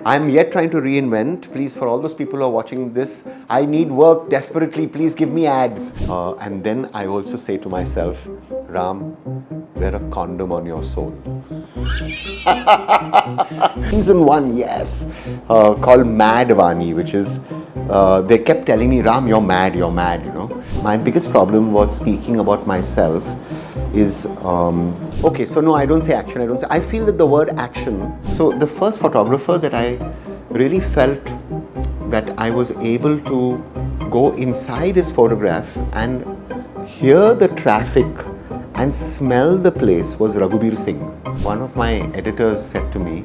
I'm yet trying to reinvent. Please, for all those people who are watching this, I need work desperately. Please give me ads. And then I also say to myself, Ram, wear a condom on your soul. Season 1, yes, called Mad-Vani, which is, they kept telling me, Ram, you're mad, you know. My biggest problem was speaking about myself is, okay, so no, I don't say action, I feel that the word action, so the first photographer that I really felt that I was able to go inside his photograph and hear the traffic and smell the place was Raghubir Singh. One of my editors said to me,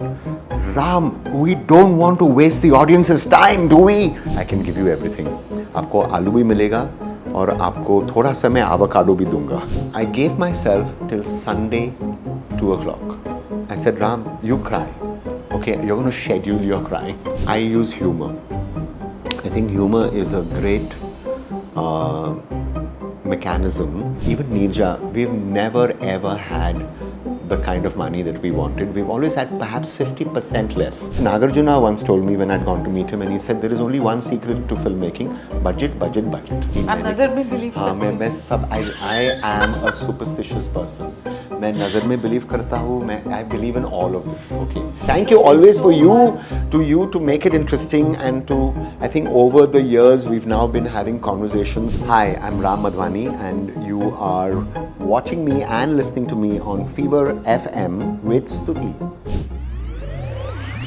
Ram, we don't want to waste the audience's time, do we? I can give you everything. आपको आलू भी मिलेगा और आपको थोड़ा सा मैं avocado भी दूंगा. I gave myself till Sunday 2 o'clock. I said, Ram, you cry. Okay, you're going to schedule your crying. I use humor. I think humor is a great mechanism. Even Neerja, we've never ever had the kind of money that we wanted. We've always had perhaps 50% less. Nagarjuna once told me when I'd gone to meet him, and he said there is only one secret to filmmaking: budget, budget, budget. I'm nazar mein believe karta hu. I am a superstitious person. मैं नज़र में believe करता हूँ. I believe in all of this. Okay. Thank you always for you to make it interesting, and to, I think over the years we've now been having conversations. Hi, I'm Ram Madhvani, and you are watching me and listening to me on Fever FM with Stutee.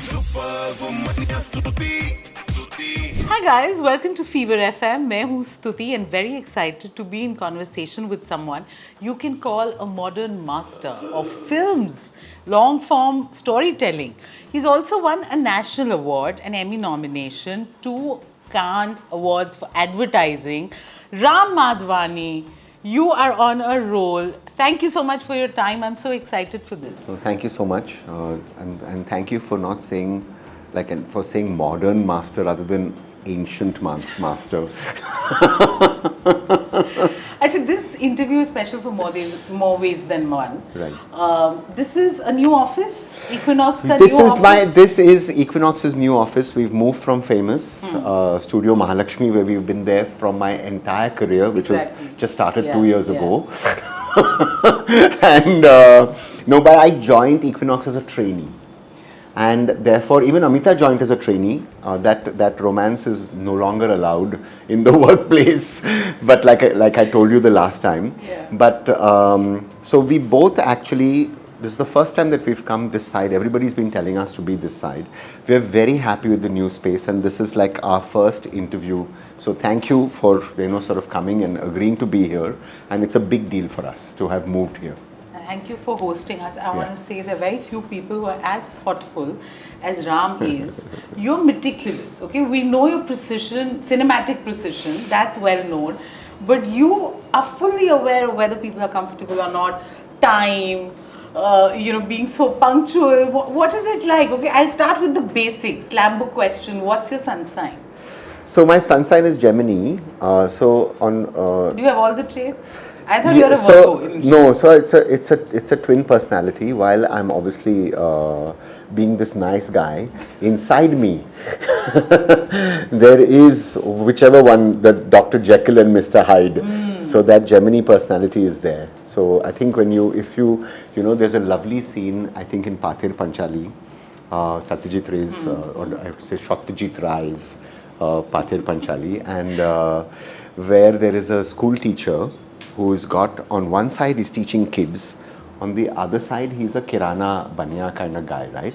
Superwomaniya Show. Hi guys, welcome to Fever FM. मैं हूँ Stutee and very excited to be in conversation with someone you can call a modern master of films, long form storytelling. He's also won a national award, an Emmy nomination, 2 Cannes Awards for advertising. Ram Madhvani, you are on a roll. Thank you so much for your time. I'm so excited for this. Well, thank you so much, and thank you for not saying, for saying modern master rather than ancient master. Actually, this interview is special for more ways than one. Right. This is a new office, Equinox ka new office. This is Equinox's new office. We've moved from famous Studio Mahalakshmi, where we've been there from my entire career, which was just started 2 years ago. And but I joined Equinox as a trainee. And therefore, even Amita joined as a trainee. That romance is no longer allowed in the workplace. But like I told you the last time. Yeah. But so we both actually, this is the first time that we've come this side. Everybody's been telling us to be this side. We're very happy with the new space, and this is like our first interview. So thank you for sort of coming and agreeing to be here. And it's a big deal for us to have moved here. Thank you for hosting us. I want to say there are very few people who are as thoughtful as Ram is. You're meticulous, okay? We know your precision, cinematic precision, that's well known. But you are fully aware of whether people are comfortable or not, time, being so punctual. What is it like? Okay, I'll start with the basics. Slam book question. What's your sun sign? So my sun sign is Gemini. Do you have all the traits? I thought you were a Virgo. No, so it's a twin personality. While I'm obviously being this nice guy, inside me there is whichever one, the Dr. Jekyll and Mr. Hyde. So that Gemini personality is there. So I think if you there's a lovely scene, I think in Pather Panchali, Satyajit Ray's, or I have to say Satyajit Ray's Pather Panchali, and where there is a school teacher who's got, on one side he's teaching kids, on the other side he's a Kirana Banya kind of guy, right?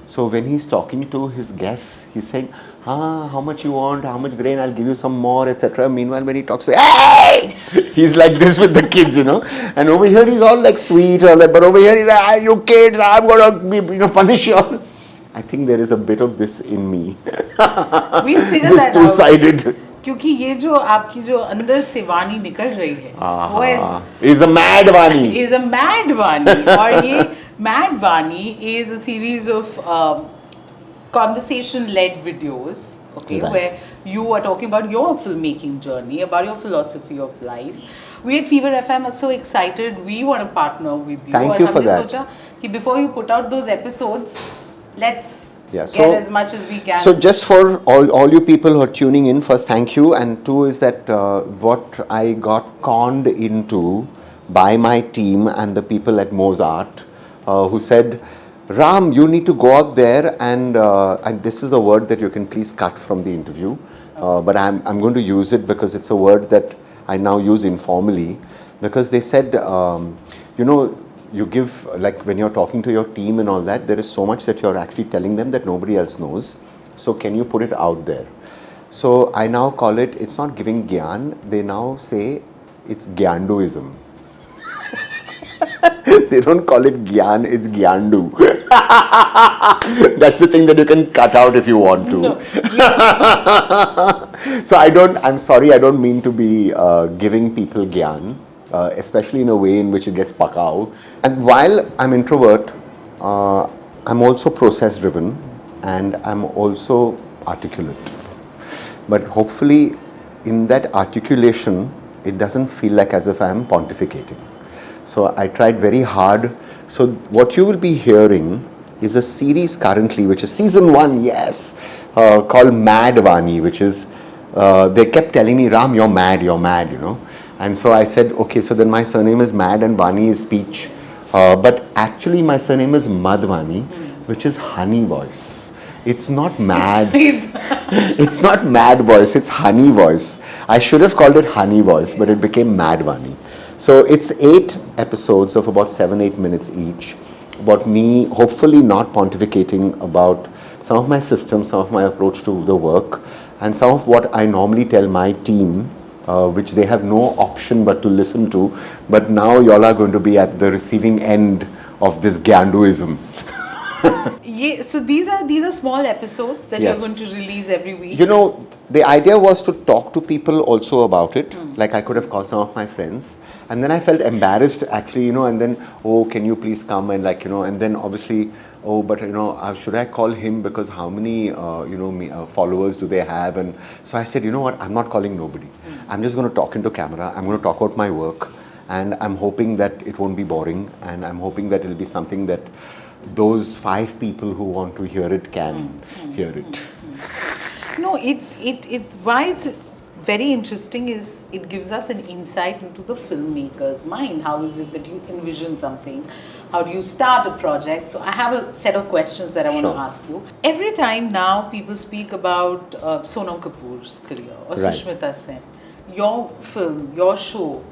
So when he's talking to his guests, he's saying, how much you want, how much grain, I'll give you some more, etc. Meanwhile, when he talks, hey! He's like this with the kids, and over here he's all like sweet, but over here he's like, you kids, I'm gonna punish you all. I think there is a bit of this in me. We'll figure this that two-sided. क्योंकि ये जो आपकी जो अंदर से वाणी निकल रही है वो is a Mad-Vani. Is a Mad-Vani. और ये Mad-Vani is a series of conversation-led videos, okay, right, where you are talking about your filmmaking journey, about your philosophy of life. We at Fever FM are so excited. We want to partner with you. Thank you for that. सोचा कि before you put out those episodes, let's Yeah, get as much as we can. So just for all you people who are tuning in, first thank you, and two is that what I got conned into by my team and the people at Mozart, who said, Ram, you need to go out there and this is a word that you can please cut from the interview, but I'm going to use it because it's a word that I now use informally, because they said, you know, you give, like when you're talking to your team and all that, there is so much that you're actually telling them that nobody else knows. So can you put it out there? So I now call it, it's not giving gyan, they now say it's gyanduism. They don't call it gyan, it's gyandu. That's the thing that you can cut out if you want to. No. So I'm sorry, I don't mean to be giving people gyan, especially in a way in which it gets pakao. And while I'm introvert, I'm also process driven and I'm also articulate. But hopefully in that articulation, it doesn't feel like as if I'm pontificating. So I tried very hard. So what you will be hearing is a series currently, which is season 1, yes, called Mad-Vani, which is, they kept telling me, Ram, you're mad, you know. And so I said, okay, so then my surname is Mad and Vani is speech. But actually my surname is Madhvani, which is honey voice. It's not mad. It's not mad voice, it's honey voice. I should have called it honey voice, but it became Mad-Vani. So it's 8 episodes of about 7-8 minutes each, about me hopefully not pontificating about some of my systems, some of my approach to the work, and some of what I normally tell my team, which they have no option but to listen to. But now y'all are going to be at the receiving end of this Gyanduism. Yeah, so these are small episodes that Yes. you're going to release every week. You know, the idea was to talk to people also about it. Like I could have called some of my friends. And then I felt embarrassed actually, you know, and then, oh, can you please come and like, you know, and then obviously, oh, but you know, should I call him because how many, followers do they have? And so I said, you know what, I'm not calling nobody. I'm just going to talk into camera. I'm going to talk about my work. And I'm hoping that it won't be boring. And I'm hoping that it'll be something that those 5 people who want to hear it can hear it. No, why it's very interesting is it gives us an insight into the filmmaker's mind. How is it that you envision something? How do you start a project? So I have a set of questions that I want to Sure. ask you. Every time now people speak about Sonam Kapoor's career or Right. Sushmita Sen, your film, your show,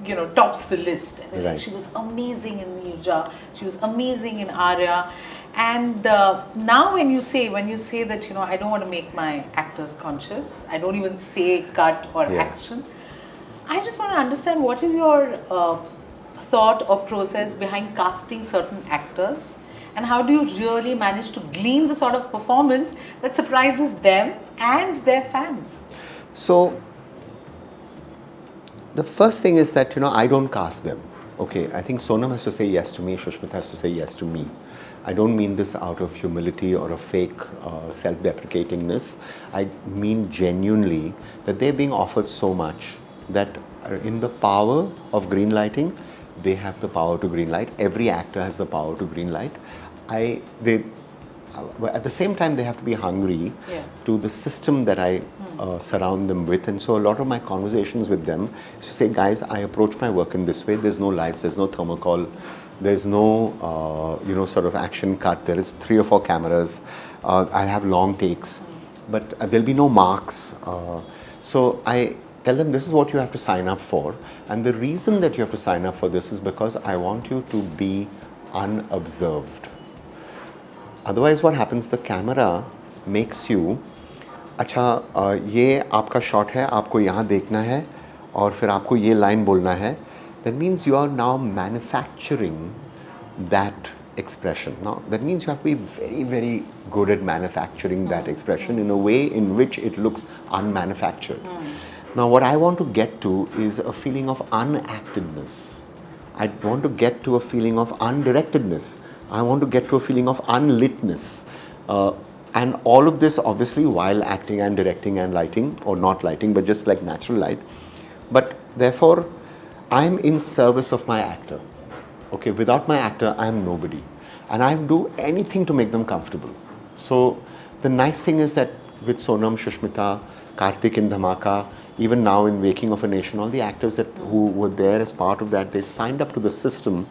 you know, tops the list. And Right. she was amazing in Neerja, she was amazing in Aarya. And now when you say that, you know, I don't want to make my actors conscious, I don't even say cut or Yeah. action, I just want to understand what is your thought or process behind casting certain actors, and how do you really manage to glean the sort of performance that surprises them and their fans? So the first thing is that, you know, I don't cast them. Okay, I think Sonam has to say yes to me, Shushmita has to say yes to me. I don't mean this out of humility or a fake self-deprecatingness. I mean genuinely that they're being offered so much that in the power of green lighting, they have the power to green light. Every actor has the power to green light. At the same time, they have to be hungry Yeah. to the system that I surround them with. And so a lot of my conversations with them is to say, guys, I approach my work in this way. There's no lights, there's no thermocol, there's no, sort of action cut. There is 3 or 4 cameras. I have long takes, but there'll be no marks. So I tell them this is what you have to sign up for. And the reason that you have to sign up for this is because I want you to be unobserved. Otherwise what happens, the camera makes you, अच्छा ये आपका shot है, आपको यहाँ देखना है और फिर आपको ये लाइन बोलना है. That means you are now manufacturing that expression. Now that means you have to be very, very good at manufacturing that expression in a way in which it looks unmanufactured. Now what I want to get to is a feeling of unactedness. I want to get to a feeling of undirectedness. I want to get to a feeling of unlitness. And all of this obviously while acting and directing and lighting, or not lighting, but just like natural light. But therefore, I'm in service of my actor. Okay, without my actor, I'm nobody. And I do anything to make them comfortable. So the nice thing is that with Sonam, Shushmita, Karthik in Dhamaka, even now in Waking of a Nation, all the actors who were there as part of that, they signed up to the system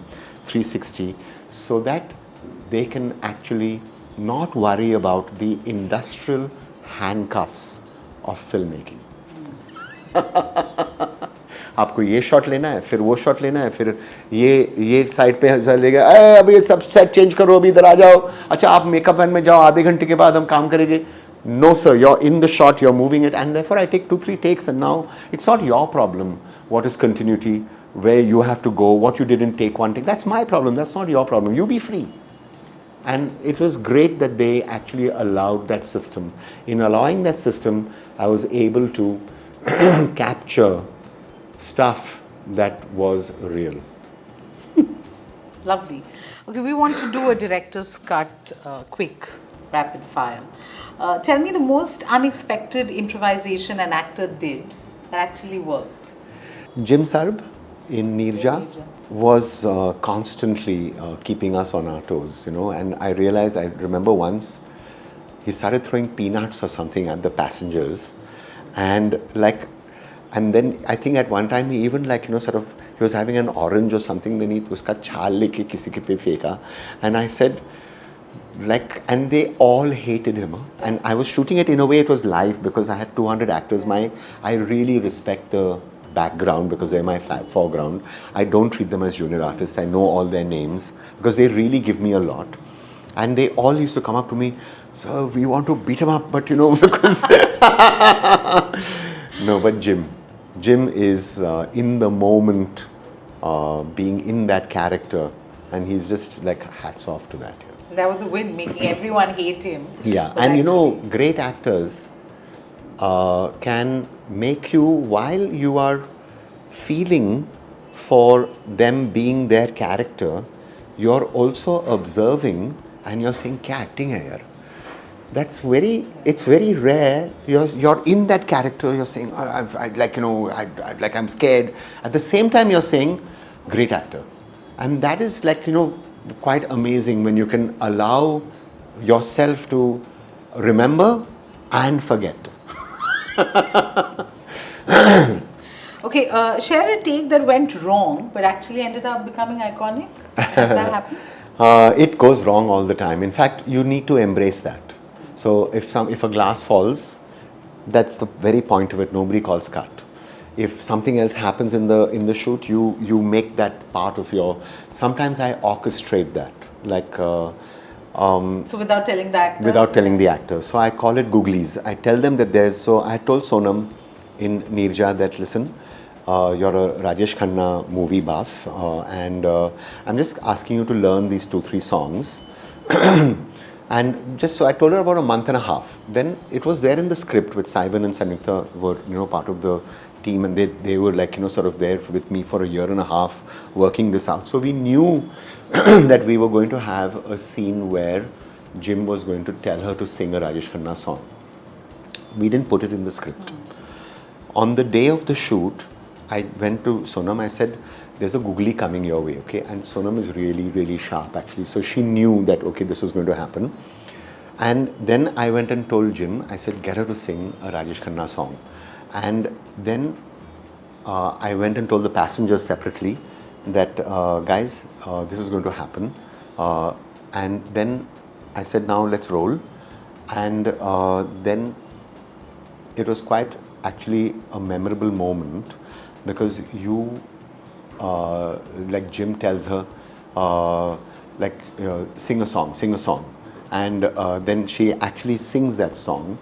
360 so that they can actually not worry about the industrial handcuffs of filmmaking. आपको ये shot लेना है, फिर वो shot लेना है, फिर ये साइड पे चलेगा, अभी ये सब सेट चेंज करो, अभी इधर आ जाओ, अच्छा आप मेकअप वैन में जाओ, आधे घंटे के बाद हम काम करेंगे. No sir, you're in the shot, you're moving it, and therefore I take 2-3 takes, and now it's not your problem what is continuity, where you have to go, what you didn't take one take. That's my problem, that's not your problem. You be free. And it was great that they actually allowed that system. In allowing that system, I was able to capture stuff that was real. Lovely. Okay, we want to do a director's cut, quick, rapid fire. Tell me the most unexpected improvisation an actor did that actually worked. Jim Sarb in Neerja Neerja. was constantly keeping us on our toes, you know, and I realized, I remember once he started throwing peanuts or something at the passengers, and then I think at one time he even sort of, he was having an orange or something, then he uska chhal leke kisi ke pe feka, and I said, and they all hated him, huh? And I was shooting it in a way, it was live because I had 200 actors. I really respect the background because they're my foreground. I don't treat them as junior artists. I know all their names because they really give me a lot. And they all used to come up to me, sir, we want to beat him up, but you know, because no, but Jim is in the moment, being in that character, and he's just like hats off to that. That was a win, making everyone hate him. Yeah, But and you know, actually- great actors can make you, while you are feeling for them being their character, you're also observing and you're saying, kya acting hai yaar? It's very rare. You're in that character, you're saying, I'm scared. At the same time, you're saying, great actor. And that is quite amazing when you can allow yourself to remember and forget. Okay, share a take that went wrong but actually ended up becoming iconic. Has that happened? It goes wrong all the time. In fact, you need to embrace that. So if a glass falls, that's the very point of it. Nobody calls cut. If something else happens in the shoot, you make that part of your. Sometimes I orchestrate that, So without telling the actor? without telling the actor. So I call it googlies. I tell them that there's. So I told Sonam in Neerja that, listen, you're a Rajesh Khanna movie buff, and I'm just asking you to learn these 2-3 songs. And just so I told her about a month and a half. Then it was there in the script with Simon and Sanyukta were part of the team, and they were sort of there with me for a year and a half working this out. So we knew that we were going to have a scene where Jim was going to tell her to sing a Rajesh Khanna song. We didn't put it in the script. On the day of the shoot, I went to Sonam, I said, there's a googly coming your way, okay? And Sonam is really, really sharp actually. So she knew that, okay, this was going to happen. And then I went and told Jim, I said, get her to sing a Rajesh Khanna song. And then I went and told the passengers separately that, guys, this is going to happen. And then I said, now let's roll. And then it was quite actually a memorable moment because Jim tells her, sing a song. And then she actually sings that song.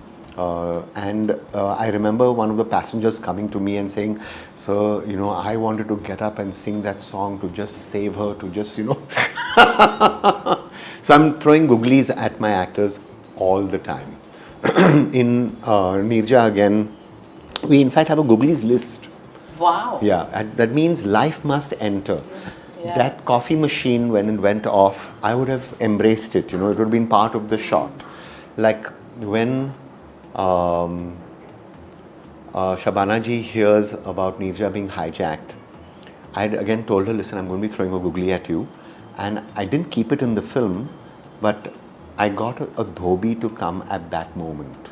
And I remember one of the passengers coming to me and saying, sir, I wanted to get up and sing that song to just save her, to just, So I'm throwing googlies at my actors all the time. In Neerja again, we in fact have a googlies list. Wow. Yeah, and that means life must enter. Yeah. That coffee machine, when it went off, I would have embraced it, it would have been part of the shot. Like when Shabana ji hears about Neerja being hijacked, I had again told her, listen, I'm going to be throwing a googly at you. And I didn't keep it in the film, but I got a dhobi to come at that moment.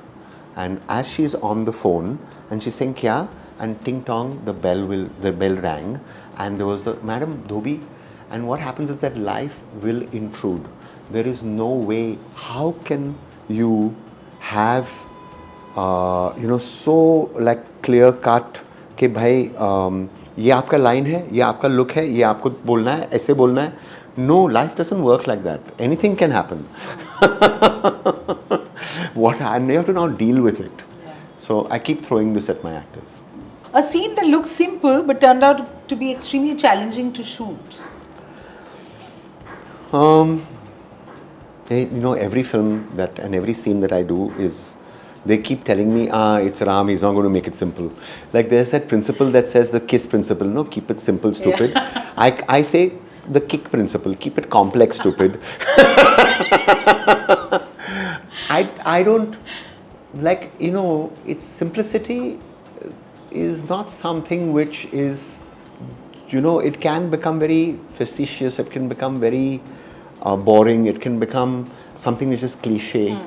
And as she's on the phone and she's saying, Kya? And ting tong, the bell rang, and there was the Madam Dhobi. And what happens is that life will intrude. There is no way. How can you have, so like clear cut कि भाई ये आपका line है, ये आपका look है, ये आपको बोलना है, ऐसे बोलना है. No, life doesn't work like that. Anything can happen. And you have to now deal with it. Yeah. So I keep throwing this at my actors. A scene that looks simple but turned out to be extremely challenging to shoot. Every film and every scene that I do is, they keep telling me, it's Ram, he's not going to make it simple. Like there's that principle that says the KISS principle, no, keep it simple, stupid. Yeah. I say the kick principle, keep it complex, stupid. I don't, it's simplicity is not something which is, it can become very facetious, it can become very boring, it can become something which is cliche.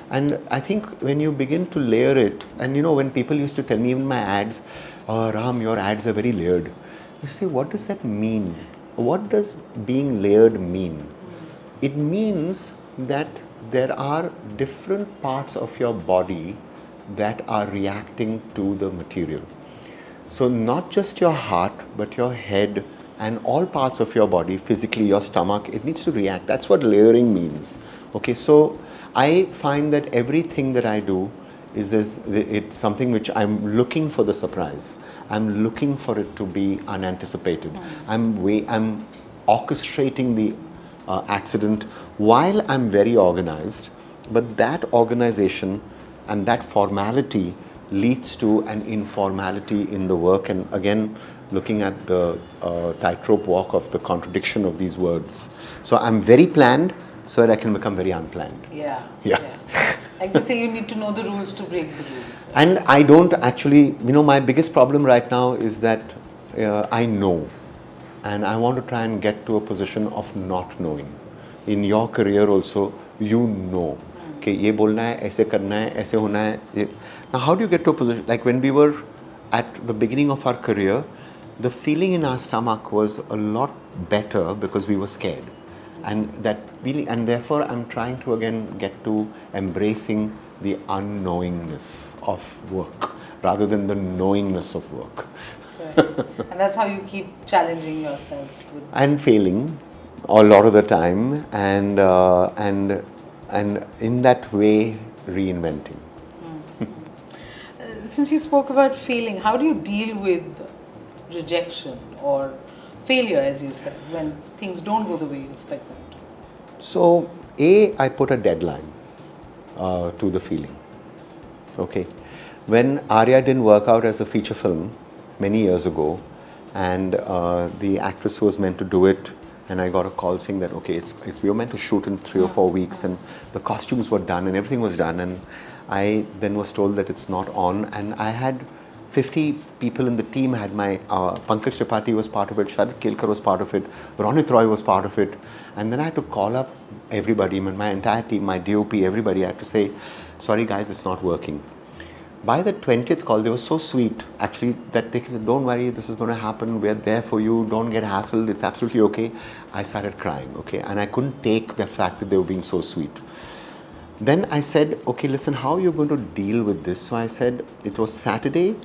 And I think when you begin to layer it, and when people used to tell me in my ads, oh, Ram, your ads are very layered. You say, what does that mean? What does being layered mean? It means that there are different parts of your body that are reacting to the material. So not just your heart, but your head and all parts of your body, physically, your stomach, it needs to react. That's what layering means. Okay, so I find that everything that I do it's something which I'm looking for the surprise. I'm looking for it to be unanticipated. I'm orchestrating the accident while I'm very organized, but that organization and that formality leads to an informality in the work, and again looking at the tightrope walk of the contradiction of these words. So I'm very planned so that I can become very unplanned. Yeah. Yeah. Like they say, you need to know the rules to break the rules. And I don't actually, my biggest problem right now is that I know, and I want to try and get to a position of not knowing. In your career also, you know. Okay, ये बोलना है, ऐसे करना है, ऐसे होना है. Now, how do you get to a position? Like when we were at the beginning of our career, the feeling in our stomach was a lot better because we were scared. And that feeling, and therefore I'm trying to again get to embracing the unknowingness of work rather than the knowingness of work. Right. And that's how you keep challenging yourself. And failing a lot of the time, and in that way reinventing. Since you spoke about failing, how do you deal with rejection or failure, as you said, when things don't go the way you expect them to? So, I put a deadline to the feeling. Okay. When Aarya didn't work out as a feature film many years ago, and the actress who was meant to do it, and I got a call saying that, okay, we were meant to shoot in 3 or 4 weeks, and the costumes were done and everything was done, and I then was told that it's not on, and I had 50 people in the team. I had my Pankaj Tripathi was part of it, Sharad Kelkar was part of it, Ronit Roy was part of it, and then I had to call up everybody, my entire team, my DOP, everybody. I had to say, sorry guys, it's not working. By the 20th call, they were so sweet, actually, that they said, don't worry, this is going to happen, we're there for you, don't get hassled, it's absolutely okay. I started crying, okay, and I couldn't take the fact that they were being so sweet. Then I said, okay, listen, how are you going to deal with this? So I said, it was Saturday,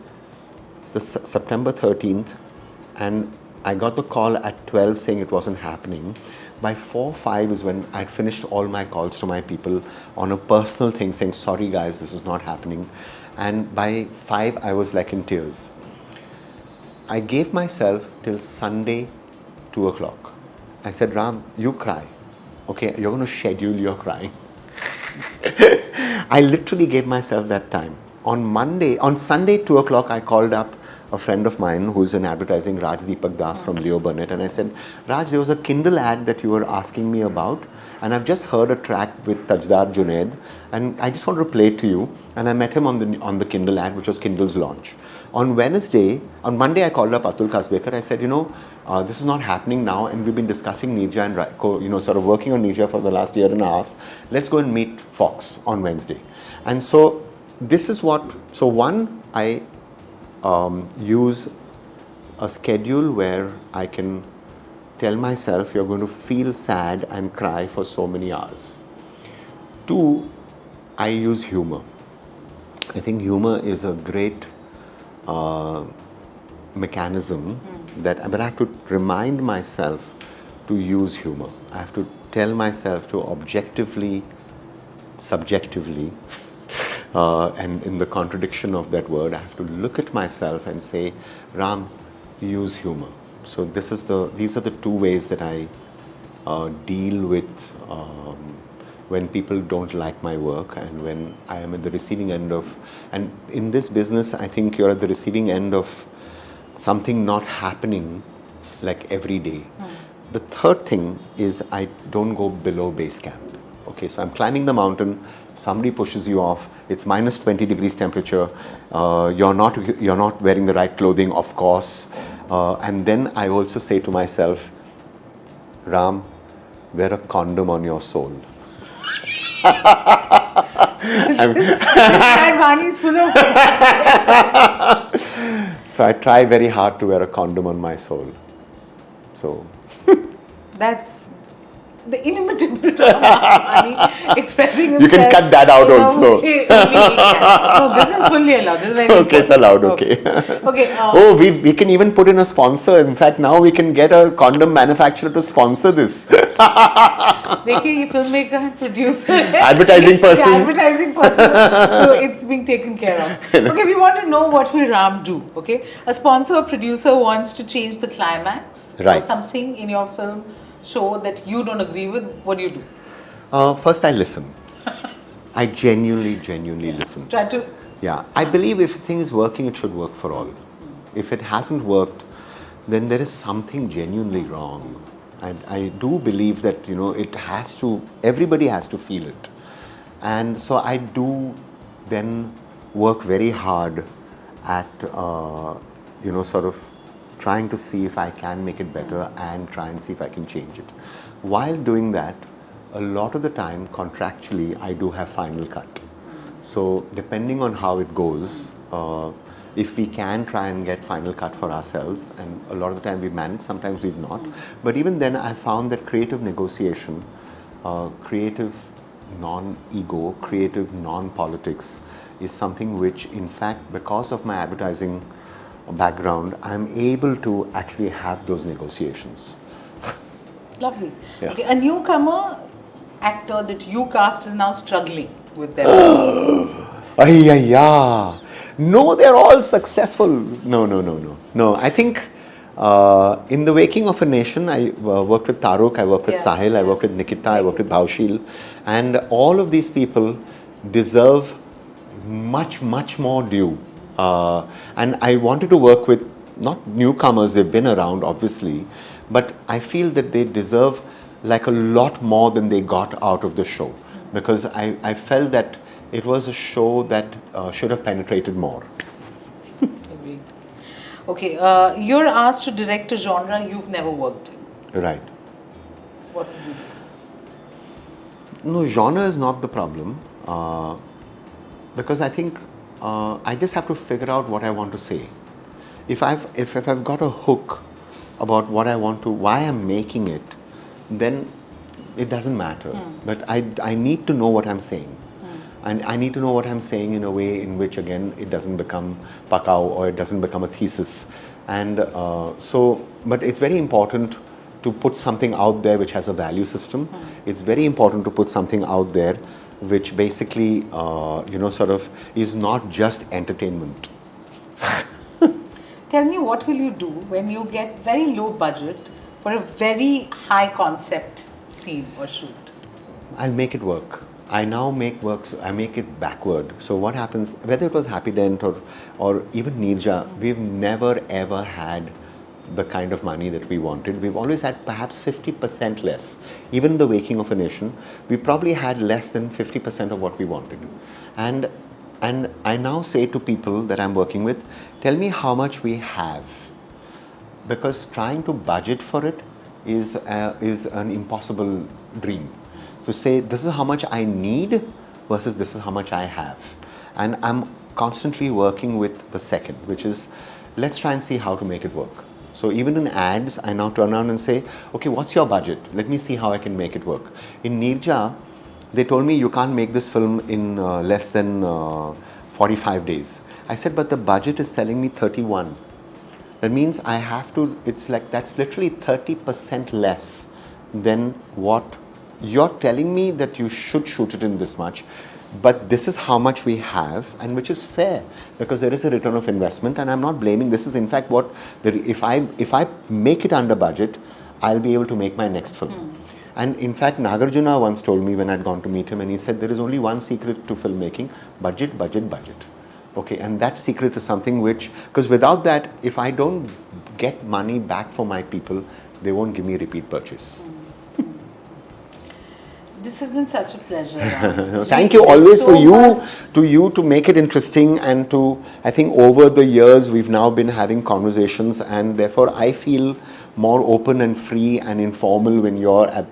September 13th, and I got the call at 12 saying it wasn't happening. By 4, 5 is when I'd finished all my calls to my people on a personal thing saying, sorry guys, this is not happening. And by 5, I was like in tears. I gave myself till Sunday, 2 o'clock. I said, Ram, you cry. Okay, you're going to schedule your crying. I literally gave myself that time. On Sunday, 2 o'clock, I called up a friend of mine who's in advertising, Raj Deepak Das from Leo Burnett, and I said, Raj, there was a Kindle ad that you were asking me about, and I've just heard a track with Tajdar Junaid, and I just want to play it to you. And I met him on the Kindle ad, which was Kindle's launch. On Monday, I called up Atul Kasbekar. I said, this is not happening now, and we've been discussing Neerja and sort of working on Neerja for the last year and a half. Let's go and meet Fox on Wednesday. And so this is what. So one, I use a schedule where I can tell myself you're going to feel sad and cry for so many hours. Two, I use humor. I think humor is a great mechanism but I have to remind myself to use humor. I have to tell myself to objectively, subjectively, and in the contradiction of that word, I have to look at myself and say, Ram, use humor. So these are the two ways that I deal with when people don't like my work, and when I am at the receiving end of, and in this business, I think you're at the receiving end of something not happening like every day. The third thing is I don't go below base camp. Okay, so I'm climbing the mountain, somebody pushes you off, it's minus 20 degrees temperature, you're not wearing the right clothing, of course, and then I also say to myself, Ram, wear a condom on your soul. Mad-Vani is full of. So I try very hard to wear a condom on my soul. So That's the inimitable Ram Madhvani expressing himself. you can cut that out also. No, this is fully allowed. This is very Okay, it's allowed. Okay. Okay. Oh, we can even put in a sponsor. In fact, now we can get a condom manufacturer to sponsor this. देखिए ये filmmaker and producer Advertising person. The advertising person. So it's being taken care of. Okay, we want to know what will Ram do. Okay, a sponsor or producer wants to change the climax or Right. something in your film show that you don't agree with. What do you do? First, I listen. I genuinely listen. Try to. Yeah, I believe if a thing is working, it should work for all. If it hasn't worked, then there is something genuinely wrong. I do believe that, everybody has to feel it. And so I do then work very hard at, sort of trying to see if I can make it better and try and see if I can change it. While doing that, a lot of the time, contractually, I do have final cut. So depending on how it goes, if we can try and get final cut for ourselves, and a lot of the time we manage, sometimes we've not. But even then, I found that creative negotiation, creative non-ego, creative non-politics is something which, in fact, because of my advertising background, I'm able to actually have those negotiations. Lovely. Yeah. Okay, a newcomer actor that you cast is now struggling with their performances. Yeah. No, they're all successful. No. I think in The Waking of a Nation, I worked with Taruk, I worked with Yeah. Sahil, I worked with Nikita, I worked with Bhaushil, and all of these people deserve much more due. And I wanted to work with not newcomers, they've been around obviously, but I feel that they deserve like a lot more than they got out of the show, because I felt that it was a show that should have penetrated more. Agreed. Okay, you're asked to direct a genre you've never worked in. Right. What would you do? No, genre is not the problem, because I think I just have to figure out what I want to say. If I've got a hook about what I want to, why I'm making it, then it doesn't matter. But I need to know what I'm saying. And I need to know what I'm saying in a way in which, again, it doesn't become pakao or it doesn't become a thesis. And but it's very important to put something out there which has a value system. It's very important to put something out there which basically, sort of is not just entertainment. Tell me, what will you do when you get very low budget for a very high concept scene or shoot? I'll make it work. I now make works, I make it backward. So what happens, whether it was Happy Dent or even Neerja, we've never ever had the kind of money that we wanted. We've always had perhaps 50% less. Even the Waking of a Nation, we probably had less than 50% of what we wanted. And I now say to people that I'm working with, tell me how much we have. Because trying to budget for it is an impossible dream. To say this is how much I need versus this is how much I have. And I'm constantly working with the second, which is let's try and see how to make it work. So even in ads, I now turn around and say, okay, what's your budget? Let me see how I can make it work. In Neerja, they told me you can't make this film in less than 45 days. I said, but the budget is telling me 31. That means I have to, it's like that's literally 30% less than what you're telling me that you should shoot it in this much. But this is how much we have, and which is fair because there is a return of investment, and I'm not blaming. This is in fact what, if I make it under budget, I'll be able to make my next film. And in fact, Nagarjuna once told me when I'd gone to meet him, and he said there is only one secret to filmmaking: budget, budget, budget. Okay, and that secret is something which, because without that, if I don't get money back for my people, they won't give me repeat purchase. This has been such a pleasure. Ram. Thank you always for you to make it interesting, and to, I think over the years we've now been having conversations, and therefore I feel more open and free and informal when you're at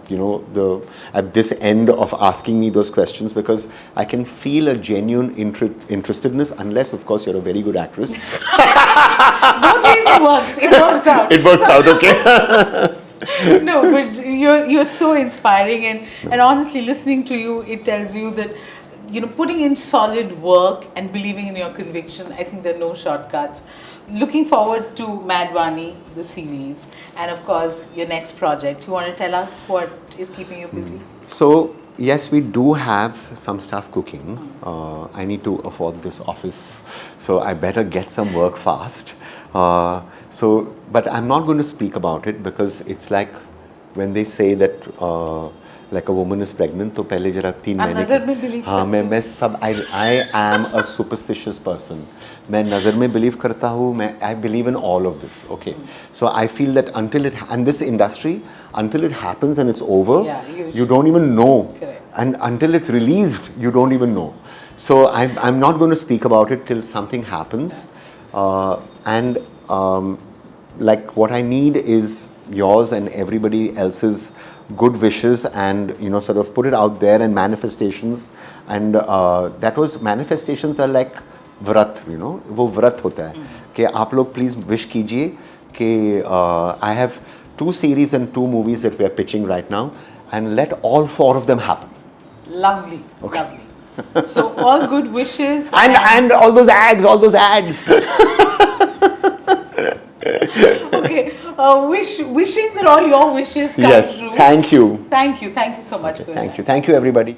at this end of asking me those questions, because I can feel a genuine interestedness, unless of course you're a very good actress. Both ways it works. It works out. It works out, okay. No, but you're so inspiring, and honestly, listening to you, it tells you that putting in solid work and believing in your conviction. I think there are no shortcuts. Looking forward to Mad-Vani, the series, and of course your next project. You want to tell us what is keeping you busy? So yes, we do have some stuff cooking. I need to afford this office, so I better get some work fast. But I'm not going to speak about it, because it's like when they say that like a woman is pregnant, तो पहले जरा 3 महीने नज़र में believe हाँ मैं सब I am a superstitious person. मैं नज़र में believe करता हूँ. I believe in all of this. Okay, so I feel that until this industry, until it happens and it's over, you don't even know. Correct. And until it's released, you don't even know. So I'm not going to speak about it till something happens. Like what I need is yours and everybody else's good wishes, and sort of put it out there, and manifestations, and manifestations are like vrat, वो व्रत होता है कि आप लोग please wish कीजिए कि I have 2 series and 2 movies that we are pitching right now, and let all 4 of them happen. Lovely, Okay. lovely. So all good wishes And all those ads. Okay, wishing that all your wishes come Yes, true. thank you. Thank you so much for Thank that. you. Thank you, everybody.